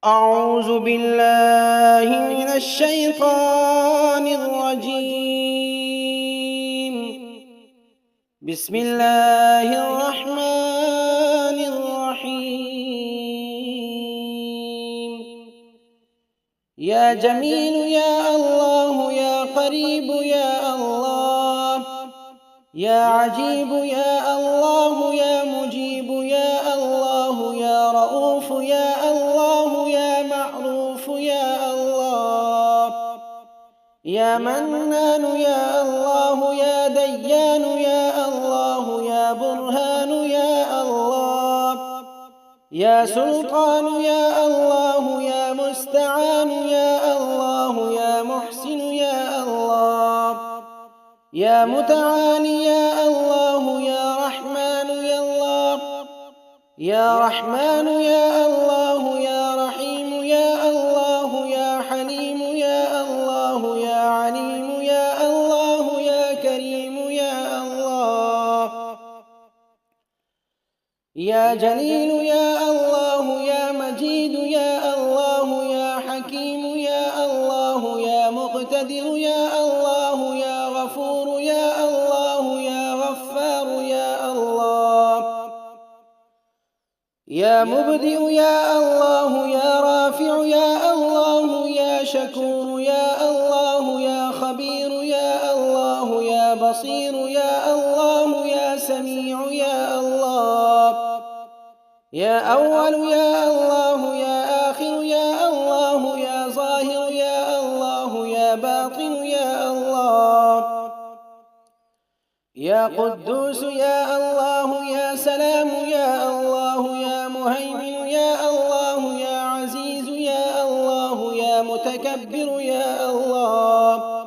أعوذ بالله من الشيطان الرجيم. بسم الله الرحمن الرحيم. يا جميل يا الله، يا قريب يا الله، يا عجيب يا الله، يا مجيب يا الله، يا رؤوف يا الله، يا معروف يا الله، يا منان يا الله، يا ديان يا الله، يا برهان يا الله، يا سلطان يا الله، يا مستعان يا الله، يا محسن يا الله، يا متعالي يا الله، يا رحمن يا الله، يا رحمن يا الله، يا رحيم يا الله، يا حليم يا الله، يا عليم يا الله، يا كريم يا الله، يا جليل يا الله، يا مجيد يا الله، يا حكيم يا الله، يا مقتدر يا الله، يا غفور يا الله، يا غفار يا الله، يا مبدئ يا الله، يا رافع يا الله، يا شكور يا الله، يا خبير يا الله، يا بصير يا الله، يا سميع يا الله، يا أول يا الله، يا آخر يا الله، يا ظاهر يا الله، يا باطن يا الله، يا قدوس يا الله، يا سلام يا الله، يا مهيمن يا الله، يا عزيز يا الله، يا متكبر يا الله،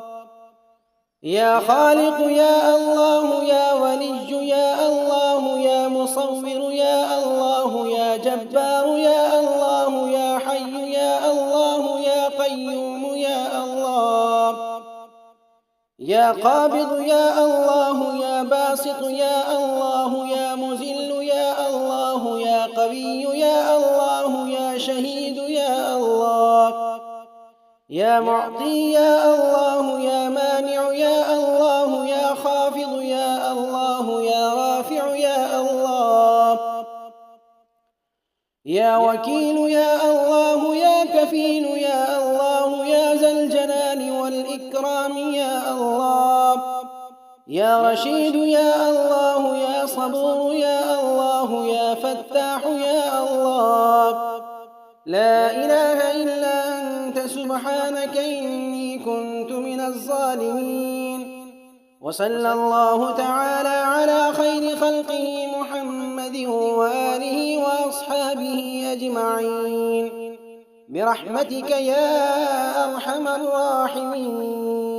يا خالق يا الله، يا ولي يا الله، يا مصور يا الله، يا جبار يا الله، يا حي يا الله، يا قيوم يا الله، يا قابض يا الله، يا باسط يا الله، يا مذل يا الله، يا قوي يا الله، يا شهيد يا الله، يا معطي يا الله، يا مانع يا الله، يا خافض يا الله، يا رافع يا الله، يا وكيل يا الله، يا كفيل يا الله، يا ذا الجلال والإكرام يا الله، يا رشيد يا الله، يا صبور يا الله، يا فتاح يا الله، لا إله إلا أنت سبحانك إني كنت من الظالمين. وصلى الله تعالى على خير خلقه محمد وآله وأصحابه أجمعين برحمتك يا أرحم الراحمين.